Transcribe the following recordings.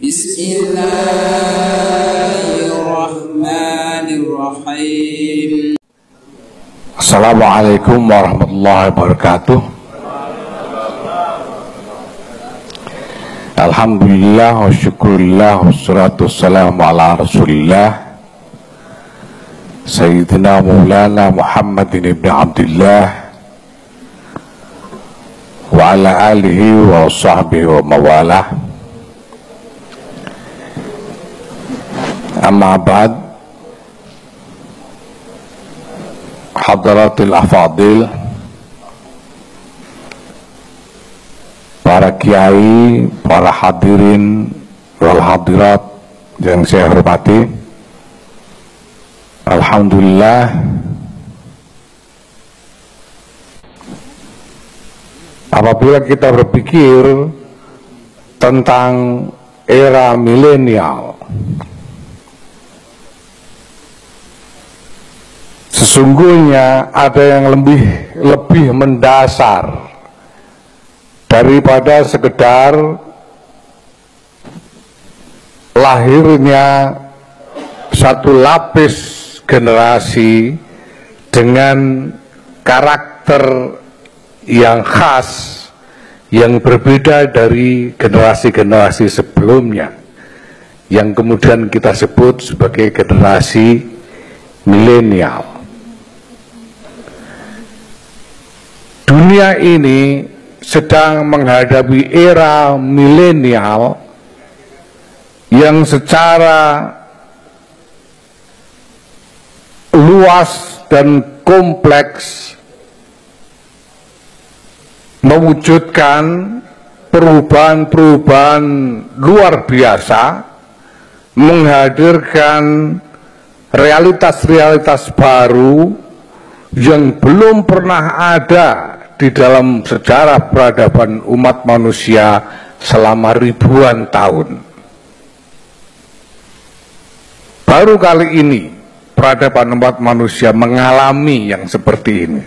Bismillahirrahmanirrahim. Assalamualaikum warahmatullahi wabarakatuh. Alhamdulillah wa syukurillah wassalatu wassalamu ala rasulillah Sayyidina Maulana Muhammadin ibn Abdullah wa ala alihi wa sahbihi wa mawalah. Amma ba'd, hadaratul afadil, para kiai, para hadirin wal hadirat yang saya hormati, alhamdulillah, apabila kita berpikir tentang era milenial, sesungguhnya ada yang lebih mendasar daripada sekedar lahirnya satu lapis generasi dengan karakter yang khas, yang berbeda dari generasi-generasi sebelumnya, yang kemudian kita sebut sebagai generasi milenial. Dunia ini sedang menghadapi era milenial yang secara luas dan kompleks mewujudkan perubahan-perubahan luar biasa, menghadirkan realitas-realitas baru yang belum pernah ada di dalam sejarah peradaban umat manusia selama ribuan tahun. Baru kali ini peradaban umat manusia mengalami yang seperti ini.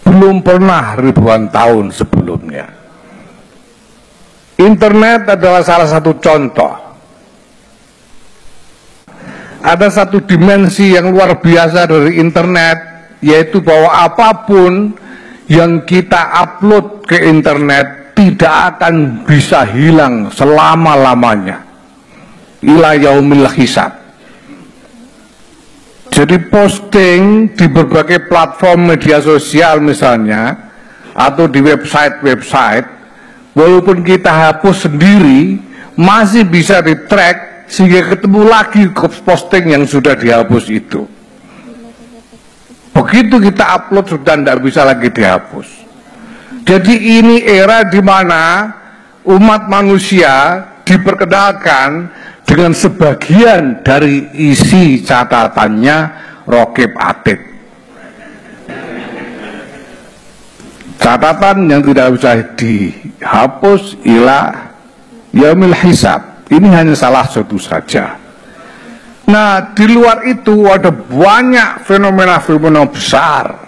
Belum pernah ribuan tahun sebelumnya. Internet adalah salah satu contoh. Ada satu dimensi yang luar biasa dari internet, yaitu bahwa apapun yang kita upload ke internet tidak akan bisa hilang selama-lamanya ila yaumil hisab. Jadi posting di berbagai platform media sosial misalnya, atau di website-website, walaupun kita hapus sendiri, masih bisa di-track sehingga ketemu lagi posting yang sudah dihapus itu. Begitu kita upload sudah tidak bisa lagi dihapus. Jadi ini era di mana umat manusia diperkenalkan dengan sebagian dari isi catatannya Raqib Atid. Catatan yang tidak bisa dihapus ila yaumil hisab. Ini hanya salah satu saja. Nah, di luar itu ada banyak fenomena-fenomena besar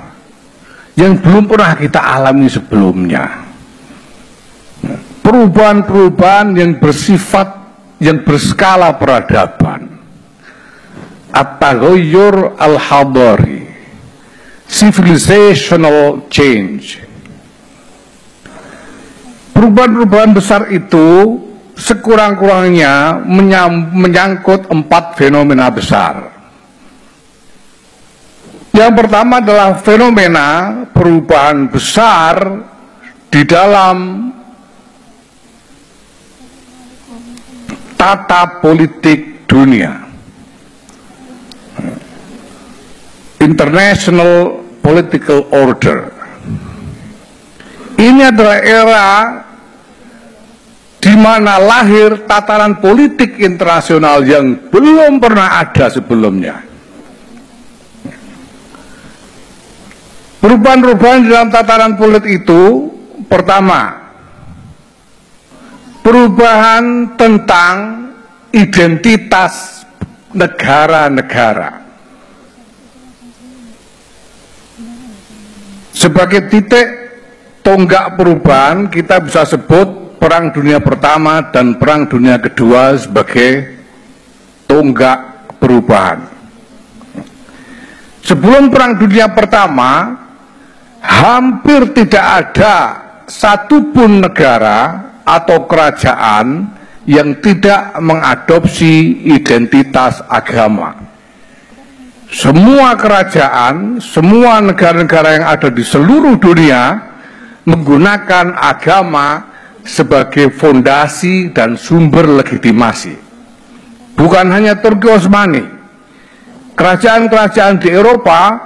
yang belum pernah kita alami sebelumnya. Perubahan-perubahan yang bersifat, yang berskala peradaban. At-taghayyur al-hadari, civilizational change. Perubahan-perubahan besar itu sekurang-kurangnya menyangkut 4 fenomena besar. Yang pertama adalah fenomena perubahan besar di dalam tata politik dunia. International political order. Ini adalah era di mana lahir tataran politik internasional yang belum pernah ada sebelumnya. Perubahan-perubahan dalam tataran politik itu, pertama, perubahan tentang identitas negara-negara. Sebagai titik tonggak perubahan, kita bisa sebut Perang Dunia Pertama dan Perang Dunia Kedua sebagai tonggak perubahan. Sebelum Perang Dunia Pertama, hampir tidak ada satupun negara atau kerajaan yang tidak mengadopsi identitas agama. Semua kerajaan, semua negara-negara yang ada di seluruh dunia menggunakan agama sebagai fondasi dan sumber legitimasi. Bukan hanya Turki Utsmani, kerajaan-kerajaan di Eropa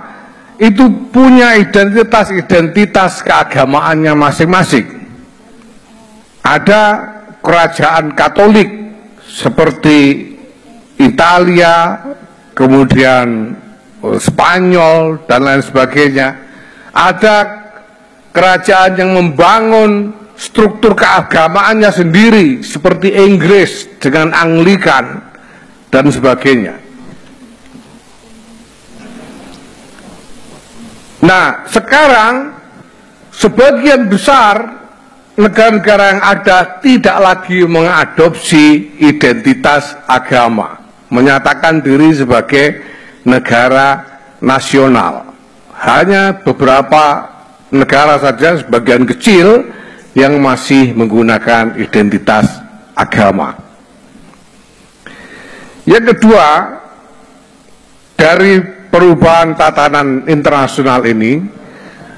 itu punya identitas keagamaannya masing-masing. Ada kerajaan Katolik seperti Italia, kemudian Spanyol dan lain sebagainya. Ada kerajaan yang membangun struktur keagamaannya sendiri seperti Inggris dengan Anglikan dan sebagainya. Nah, sekarang sebagian besar negara-negara yang ada tidak lagi mengadopsi identitas agama, menyatakan diri sebagai negara nasional. Hanya beberapa negara saja, sebagian kecil yang masih menggunakan identitas agama. Yang kedua, dari perubahan tatanan internasional ini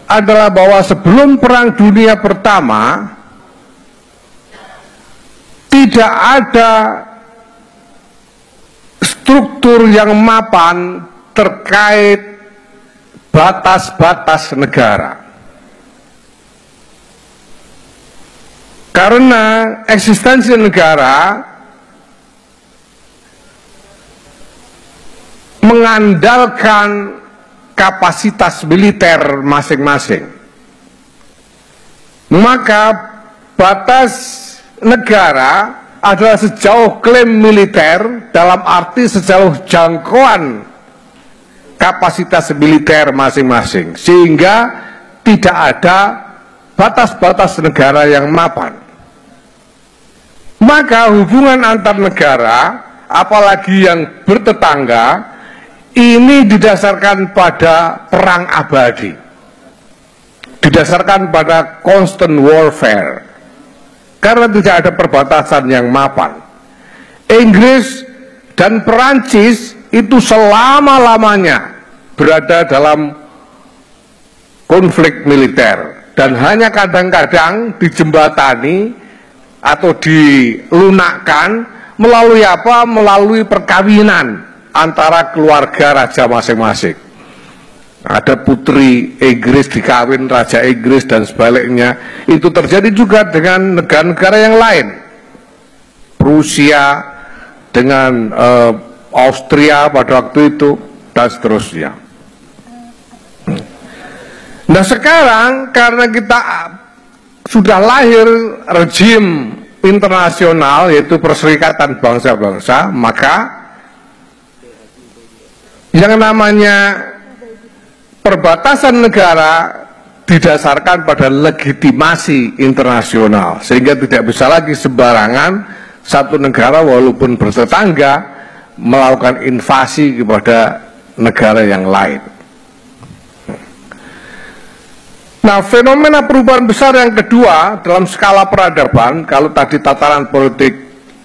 adalah bahwa sebelum Perang Dunia Pertama tidak ada struktur yang mapan terkait batas-batas negara. Karena eksistensi negara mengandalkan kapasitas militer masing-masing, maka batas negara adalah sejauh klaim militer, dalam arti sejauh jangkauan kapasitas militer masing-masing, sehingga tidak ada batas-batas negara yang mapan. Maka hubungan antar negara, apalagi yang bertetangga, ini didasarkan pada perang abadi, didasarkan pada constant warfare, karena tidak ada perbatasan yang mapan. Inggris dan Perancis itu selama-lamanya berada dalam konflik militer, dan hanya kadang-kadang dijembatani atau dilunakkan melalui apa? Melalui perkawinan antara keluarga raja masing-masing. Ada putri Inggris dikawin raja Inggris dan sebaliknya. Itu terjadi juga dengan negara-negara yang lain. Prusia dengan Austria pada waktu itu dan seterusnya. Nah, sekarang karena kita sudah lahir rezim internasional, yaitu Perserikatan Bangsa-Bangsa, maka yang namanya perbatasan negara didasarkan pada legitimasi internasional, sehingga tidak bisa lagi sembarangan satu negara walaupun bertetangga melakukan invasi kepada negara yang lain. Nah, fenomena perubahan besar yang kedua dalam skala peradaban, kalau tadi tataran politik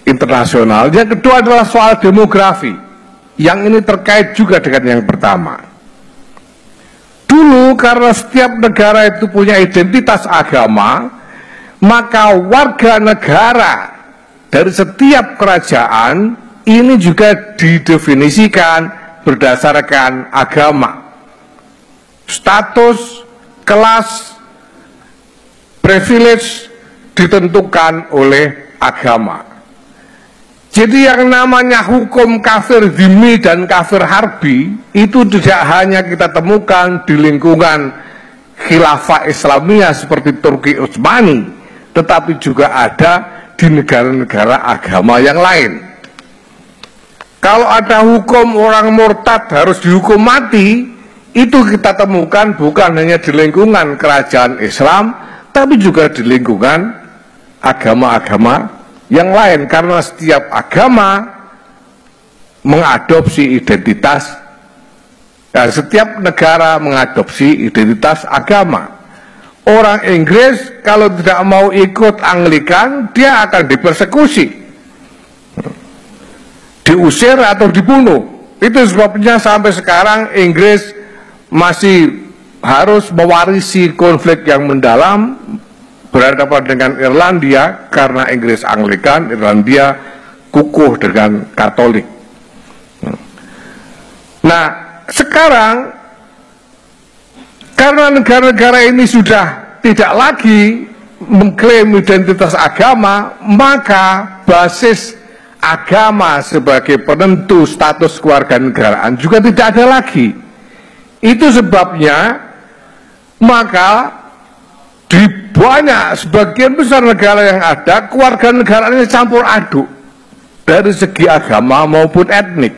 internasional, yang kedua adalah soal demografi. Yang ini terkait juga dengan yang pertama. Dulu karena setiap negara itu punya identitas agama, maka warga negara dari setiap kerajaan ini juga didefinisikan berdasarkan agama. Status, kelas, privilege ditentukan oleh agama. Jadi yang namanya hukum kafir dhimmi dan kafir harbi itu tidak hanya kita temukan di lingkungan khilafah Islamiyah seperti Turki Utsmani, tetapi juga ada di negara-negara agama yang lain. Kalau ada hukum orang murtad harus dihukum mati, itu kita temukan bukan hanya di lingkungan kerajaan Islam, tapi juga di lingkungan agama-agama yang lain, karena setiap agama mengadopsi identitas, setiap negara mengadopsi identitas agama. Orang Inggris kalau tidak mau ikut Anglikan, dia akan dipersekusi, diusir atau dibunuh. Itu sebabnya sampai sekarang Inggris masih harus mewarisi konflik yang mendalam berhadapan dengan Irlandia, karena Inggris Anglikan, Irlandia kukuh dengan Katolik. Nah, sekarang karena negara-negara ini sudah tidak lagi mengklaim identitas agama, maka basis agama sebagai penentu status kewarganegaraan juga tidak ada lagi. Itu sebabnya maka di sebagian besar negara yang ada, kewarganegaraannya campur aduk dari segi agama maupun etnik.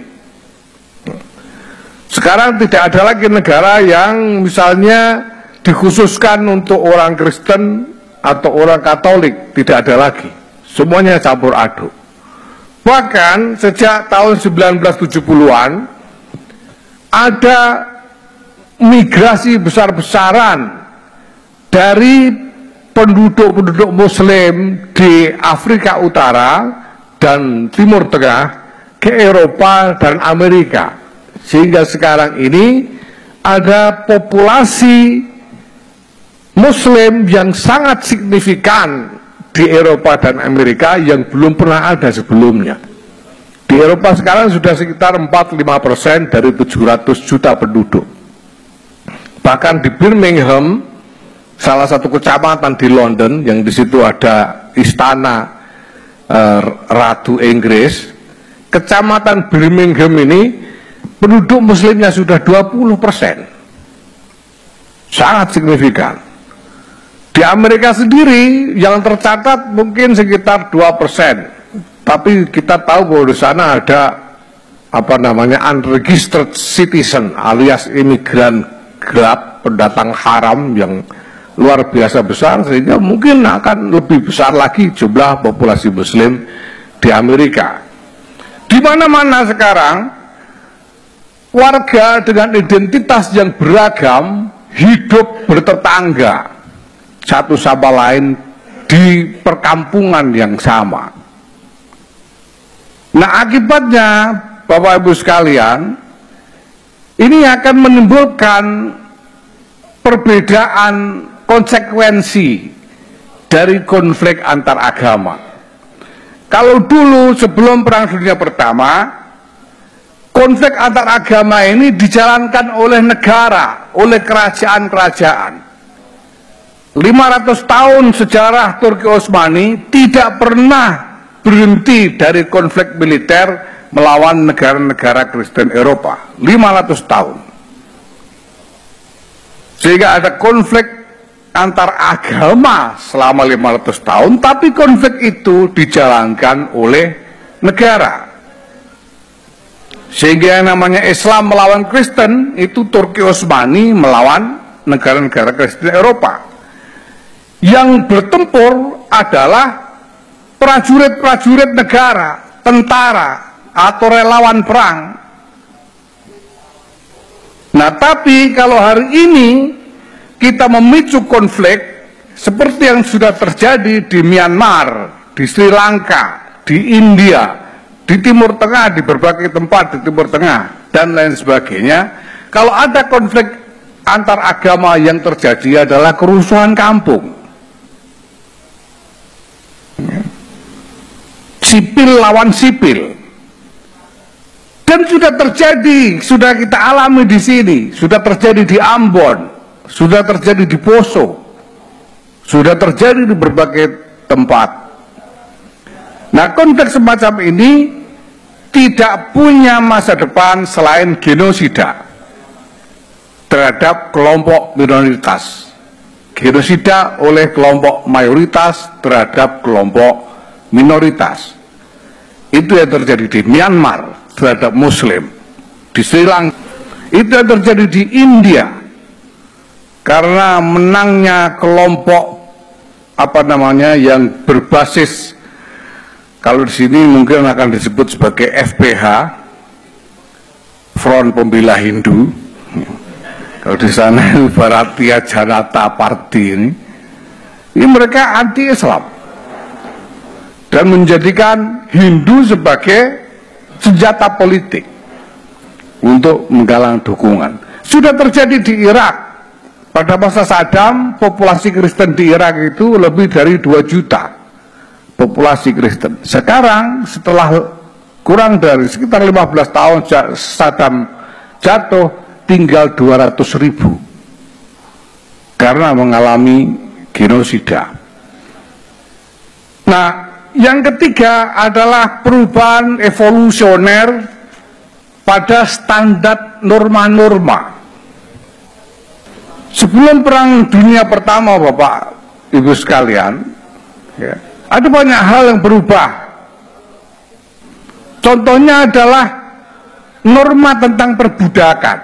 Sekarang tidak ada lagi negara yang misalnya dikhususkan untuk orang Kristen atau orang Katolik, tidak ada lagi. Semuanya campur aduk. Bahkan sejak tahun 1970-an ada migrasi besar-besaran dari penduduk-penduduk Muslim di Afrika Utara dan Timur Tengah ke Eropa dan Amerika. Sehingga sekarang ini ada populasi Muslim yang sangat signifikan di Eropa dan Amerika yang belum pernah ada sebelumnya. Di Eropa sekarang sudah sekitar 45% dari 700 juta penduduk. Bahkan di Birmingham, salah satu kecamatan di London, yang di situ ada istana Ratu Inggris, kecamatan Birmingham ini penduduk muslimnya sudah 20%. Sangat signifikan. Di Amerika sendiri yang tercatat mungkin sekitar 2%. Tapi kita tahu bahwa di sana ada unregistered citizen alias imigran gelap, pendatang haram yang luar biasa besar, sehingga mungkin akan lebih besar lagi jumlah populasi muslim di Amerika. Di mana-mana sekarang warga dengan identitas yang beragam hidup bertetangga satu sama lain di perkampungan yang sama. Nah, akibatnya Bapak Ibu sekalian, ini akan menimbulkan perbedaan konsekuensi dari konflik antar agama. Kalau dulu sebelum Perang Dunia Pertama, konflik antar agama ini dijalankan oleh negara, oleh kerajaan-kerajaan. 500 tahun sejarah Turki Utsmani tidak pernah berhenti dari konflik militer melawan negara-negara Kristen Eropa. 500 tahun. Sehingga ada konflik antar agama selama 500 tahun, tapi konflik itu dijalankan oleh negara. Sehingga yang namanya Islam melawan Kristen, itu Turki Utsmani melawan negara-negara Kristen Eropa. Yang bertempur adalah prajurit-prajurit negara, tentara, atau relawan perang. Nah, tapi kalau hari ini kita memicu konflik seperti yang sudah terjadi di Myanmar, di Sri Lanka, di India, di Timur Tengah, di berbagai tempat di Timur Tengah, dan lain sebagainya, kalau ada konflik antar agama yang terjadi adalah kerusuhan kampung. Sipil lawan sipil. Dan sudah terjadi, sudah kita alami di sini, sudah terjadi di Ambon, sudah terjadi di Poso, sudah terjadi di berbagai tempat. Nah, konteks semacam ini tidak punya masa depan selain genosida terhadap kelompok minoritas. Genosida oleh kelompok mayoritas terhadap kelompok minoritas. Itu yang terjadi di Myanmar terhadap Muslim, di Sri Lanka. Itu yang terjadi di India karena menangnya kelompok apa namanya, yang berbasis, kalau di sini mungkin akan disebut sebagai FPH, Front Pembela Hindu. Kalau di sana Bharatiya Janata Party ini mereka anti-Islam dan menjadikan Hindu sebagai senjata politik untuk menggalang dukungan. Sudah terjadi di Irak. Pada masa Saddam, populasi Kristen di Irak itu lebih dari 2 juta populasi Kristen. Sekarang setelah kurang dari sekitar 15 tahun Saddam jatuh, tinggal 200.000 karena mengalami genosida. Nah, yang ketiga adalah perubahan evolusioner pada standar norma-norma. Sebelum Perang Dunia Pertama, Bapak Ibu sekalian, ya, ada banyak hal yang berubah. Contohnya adalah norma tentang perbudakan.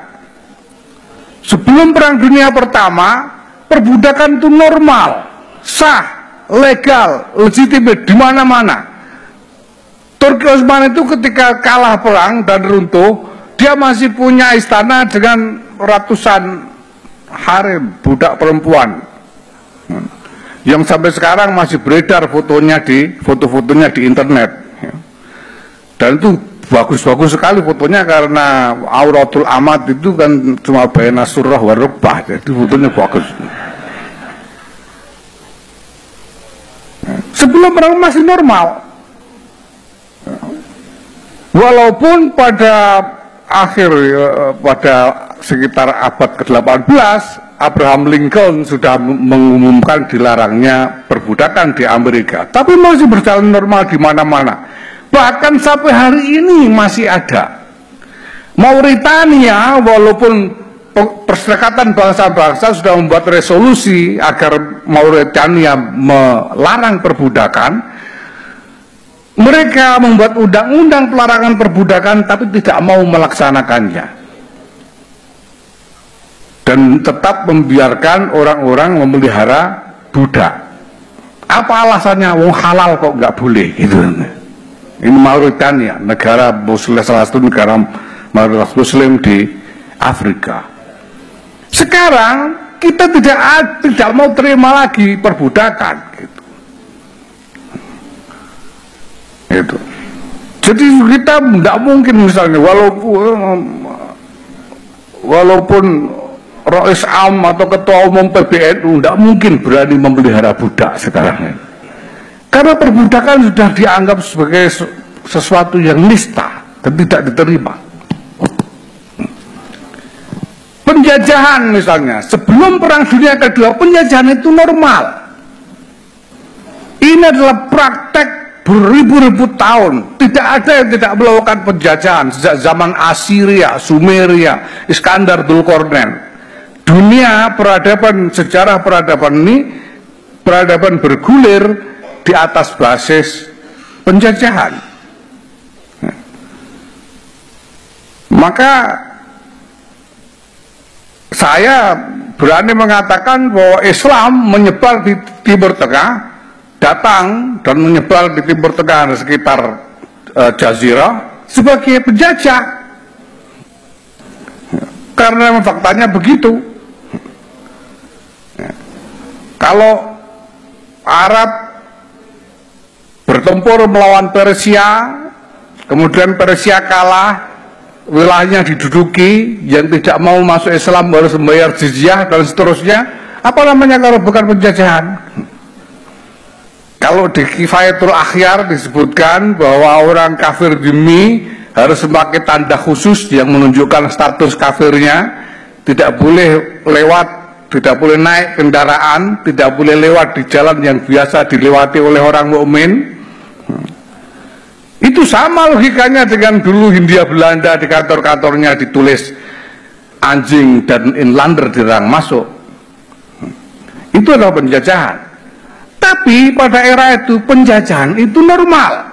Sebelum Perang Dunia Pertama, perbudakan itu normal, sah, legal, legitimate di mana-mana. Turki Utsmani itu ketika kalah perang dan runtuh, dia masih punya istana dengan ratusan harem budak perempuan yang sampai sekarang masih beredar foto-fotonya di internet, dan itu bagus-bagus sekali fotonya, karena Auratul Amad itu kan cuma bayna surah warubah, jadi fotonya bagus. Sebelum perang masih normal, walaupun pada sekitar abad ke-18 Abraham Lincoln sudah mengumumkan dilarangnya perbudakan di Amerika, tapi masih berjalan normal di mana-mana. Bahkan sampai hari ini masih ada. Mauritania, walaupun Perserikatan Bangsa-Bangsa sudah membuat resolusi agar Mauritania melarang perbudakan, mereka membuat undang-undang pelarangan perbudakan tapi tidak mau melaksanakannya, dan tetap membiarkan orang-orang memelihara budak. Apa alasannya? Wong halal kok nggak boleh gitu. Ini Mauritania, negara Muslim, salah satu negara mayoritas Muslim di Afrika. Sekarang kita tidak mau terima lagi perbudakan, gitu. Itu. Jadi kita tidak mungkin misalnya walaupun Rais Am atau Ketua Umum PBNU tidak mungkin berani memelihara budak sekarang, karena perbudakan sudah dianggap sebagai sesuatu yang nista dan tidak diterima. Penjajahan misalnya, sebelum Perang Dunia Kedua, penjajahan itu normal. Ini adalah praktek beribu-ribu tahun. Tidak ada yang tidak melakukan penjajahan sejak zaman Assyria, Sumeria, Iskandar Dzulkarnain. Dunia peradaban, sejarah peradaban ini, peradaban bergulir di atas basis penjajahan. Maka saya berani mengatakan bahwa Islam menyebar di Timur Tengah, datang dan menyebar di Timur Tengah sekitar Jazirah sebagai penjajah, karena faktanya begitu. Kalau Arab bertempur melawan Persia, kemudian Persia kalah, wilayahnya diduduki, yang tidak mau masuk Islam harus membayar jizyah dan seterusnya. Apa namanya kalau bukan penjajahan? Kalau di Kifayatul Akhyar disebutkan bahwa orang kafir dhimmi harus memakai tanda khusus yang menunjukkan status kafirnya, tidak boleh lewat, tidak boleh naik kendaraan, tidak boleh lewat di jalan yang biasa dilewati oleh orang mukmin. Itu sama logikanya dengan dulu Hindia Belanda di kantor-kantornya ditulis anjing dan inlander dilarang masuk. Itu adalah penjajahan. Tapi pada era itu penjajahan itu normal.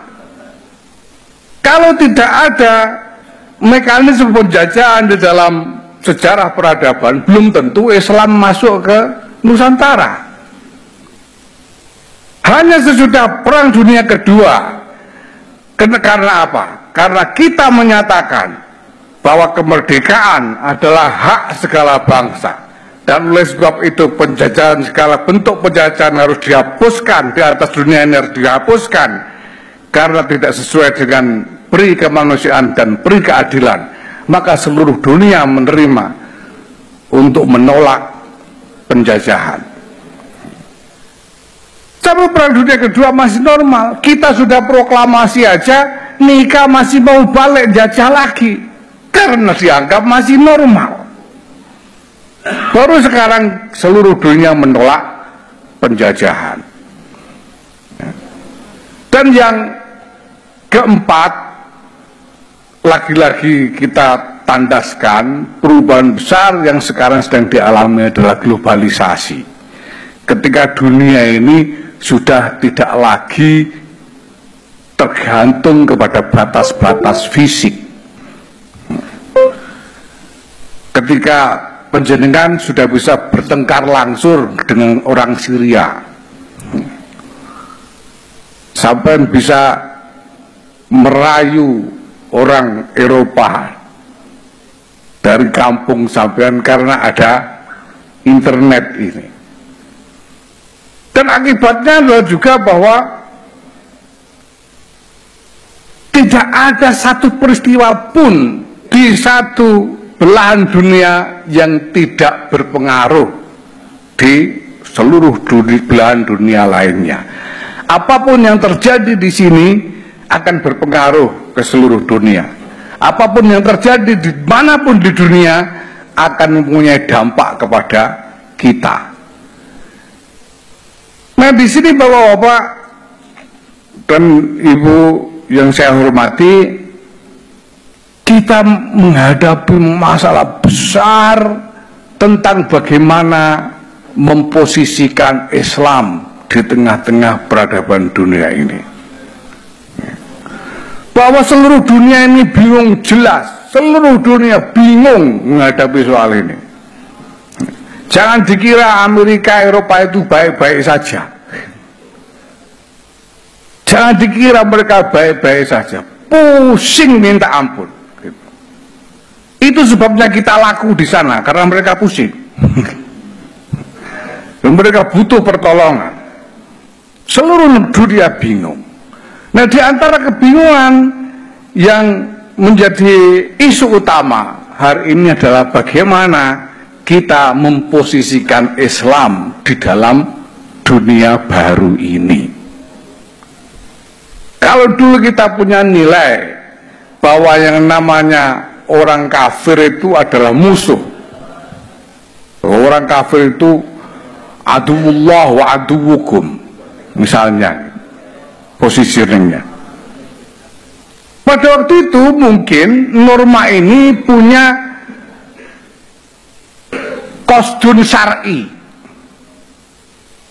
Kalau tidak ada mekanisme penjajahan di dalam sejarah peradaban, belum tentu Islam masuk ke Nusantara. Hanya sesudah Perang Dunia Kedua, karena apa? Karena kita menyatakan bahwa kemerdekaan adalah hak segala bangsa, dan oleh sebab itu penjajahan, segala bentuk penjajahan harus dihapuskan di atas dunia ini, harus dihapuskan karena tidak sesuai dengan peri kemanusiaan dan peri keadilan. Maka seluruh dunia menerima untuk menolak penjajahan. Sampai Perang Dunia Kedua masih normal. Kita sudah proklamasi aja, nikah masih mau balik jajah lagi karena dianggap masih normal. Baru sekarang seluruh dunia menolak penjajahan. Dan yang keempat, lagi-lagi kita tandaskan perubahan besar yang sekarang sedang dialami adalah globalisasi. Ketika dunia ini sudah tidak lagi tergantung kepada batas-batas fisik. Ketika panjenengan sudah bisa bertengkar langsung dengan orang Syria, sampai bisa merayu orang Eropa dari kampung sampean karena ada internet ini. Dan akibatnya adalah juga bahwa tidak ada satu peristiwa pun di satu belahan dunia yang tidak berpengaruh di seluruh belahan dunia lainnya. Apapun yang terjadi di sini akan berpengaruh ke seluruh dunia. Apapun yang terjadi di manapun di dunia akan mempunyai dampak kepada kita. Nah, di sini Bapak-bapak dan Ibu yang saya hormati, kita menghadapi masalah besar tentang bagaimana memposisikan Islam di tengah-tengah peradaban dunia ini. Bahwa seluruh dunia ini bingung jelas, seluruh dunia bingung menghadapi soal ini. Jangan dikira Amerika, Eropa itu baik-baik saja. Jangan dikira mereka baik-baik saja. Pusing minta ampun. Itu sebabnya kita laku di sana, karena mereka pusing. Dan mereka butuh pertolongan. Seluruh dunia bingung. Nah, di antara kebingungan yang menjadi isu utama hari ini adalah bagaimana kita memposisikan Islam di dalam dunia baru ini. Kalau dulu kita punya nilai bahwa yang namanya orang kafir itu adalah musuh. Orang kafir itu aduwullah wa aduwukum, misalnya positioningnya. Pada waktu itu mungkin norma ini punya kosdun syar'i,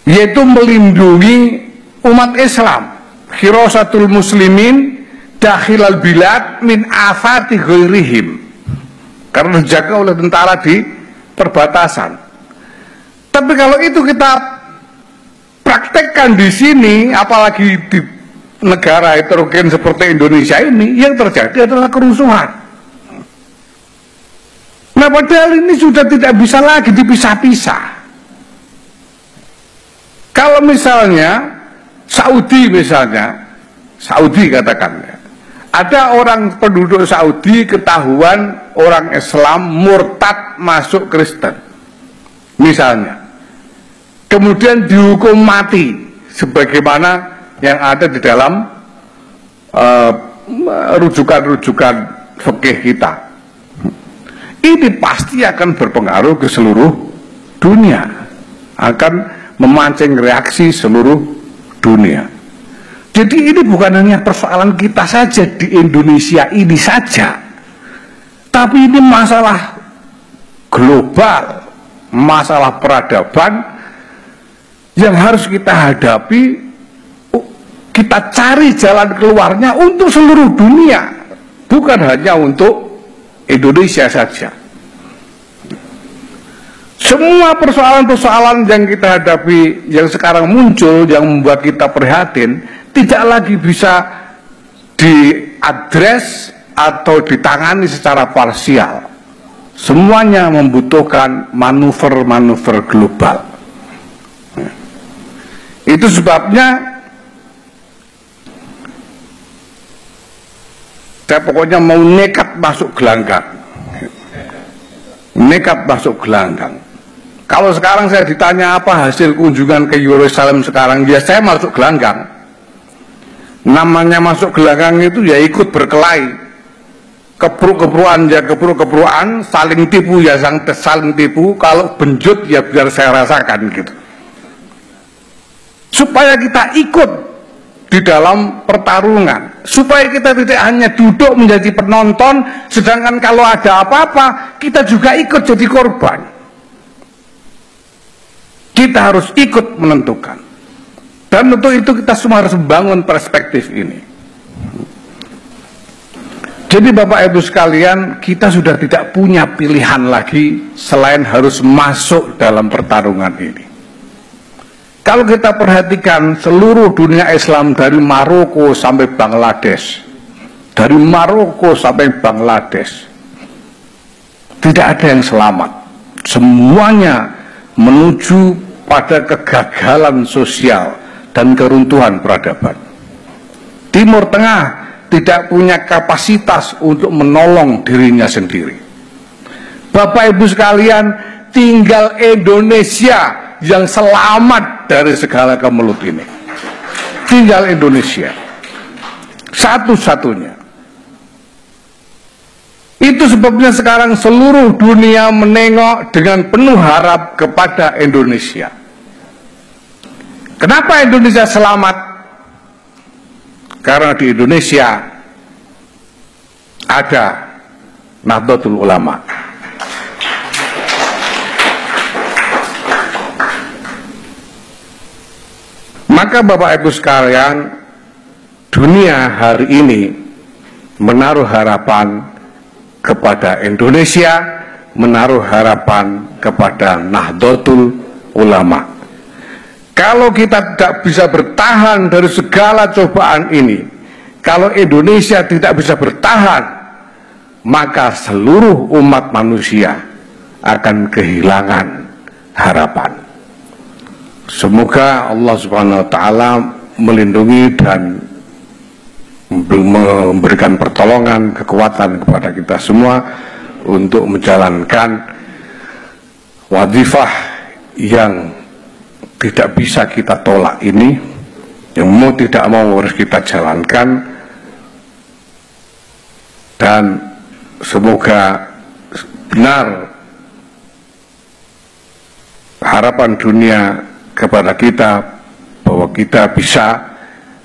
yaitu melindungi umat Islam, khirasatul muslimin dakhilal bilad min afati ghairihim, karena dijaga oleh tentara di perbatasan. Tapi kalau itu kita praktekkan di sini, apalagi di negara heterogen seperti Indonesia ini, yang terjadi adalah kerusuhan. Nah, padahal ini sudah tidak bisa lagi dipisah-pisah. Kalau misalnya Saudi katakan, ada orang penduduk Saudi ketahuan orang Islam murtad masuk Kristen, misalnya, kemudian dihukum mati, sebagaimana yang ada di dalam rujukan-rujukan fikih kita. Ini pasti akan berpengaruh ke seluruh dunia, akan memancing reaksi seluruh dunia. Jadi ini bukan hanya persoalan kita saja di Indonesia ini saja, tapi ini masalah global, masalah peradaban yang harus kita hadapi. Kita cari jalan keluarnya untuk seluruh dunia, bukan hanya untuk Indonesia saja. Semua persoalan-persoalan yang kita hadapi, yang sekarang muncul, yang membuat kita prihatin, tidak lagi bisa diadres atau ditangani secara parsial. Semuanya membutuhkan manuver-manuver global. Itu sebabnya saya pokoknya mau nekat masuk gelanggang. Nekat masuk gelanggang. Kalau sekarang saya ditanya apa hasil kunjungan ke Yerusalem sekarang, ya saya masuk gelanggang. Namanya masuk gelanggang itu ya ikut berkelahi. Kepruk-kepruan ya kepruk-kepruan, saling tipu ya saling tipu, kalau benjut ya biar saya rasakan gitu. Supaya kita ikut di dalam pertarungan, supaya kita tidak hanya duduk menjadi penonton, sedangkan kalau ada apa-apa kita juga ikut jadi korban. Kita harus ikut menentukan, dan untuk itu kita semua harus membangun perspektif ini. Jadi Bapak Ibu sekalian, kita sudah tidak punya pilihan lagi selain harus masuk dalam pertarungan ini. Kalau kita perhatikan seluruh dunia Islam dari Maroko sampai Bangladesh, dari Maroko sampai Bangladesh, tidak ada yang selamat. Semuanya menuju pada kegagalan sosial dan keruntuhan peradaban. Timur Tengah tidak punya kapasitas untuk menolong dirinya sendiri. Bapak Ibu sekalian, tinggal Indonesia yang selamat dari segala kemelut ini. Tinggal Indonesia satu-satunya. Itu sebabnya sekarang seluruh dunia menengok dengan penuh harap kepada Indonesia. Kenapa Indonesia selamat? Karena di Indonesia ada Nahdlatul Ulama. Maka Bapak Ibu sekalian, dunia hari ini menaruh harapan kepada Indonesia, menaruh harapan kepada Nahdlatul Ulama. Kalau kita tidak bisa bertahan dari segala cobaan ini, kalau Indonesia tidak bisa bertahan, maka seluruh umat manusia akan kehilangan harapan. Semoga Allah Subhanahu wa Ta'ala melindungi dan memberikan pertolongan, kekuatan kepada kita semua untuk menjalankan wadifah yang tidak bisa kita tolak ini, yang mau tidak mau harus kita jalankan, dan semoga benar harapan dunia kepada kita bahwa kita bisa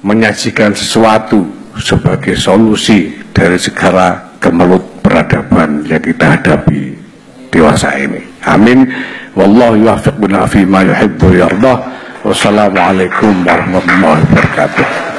menyajikan sesuatu sebagai solusi dari segala kemelut peradaban yang kita hadapi dewasa ini. Amin. Wallahu yuwaffiq bina fi ma yuhibbu yardah. Wassalamualaikum warahmatullahi wabarakatuh.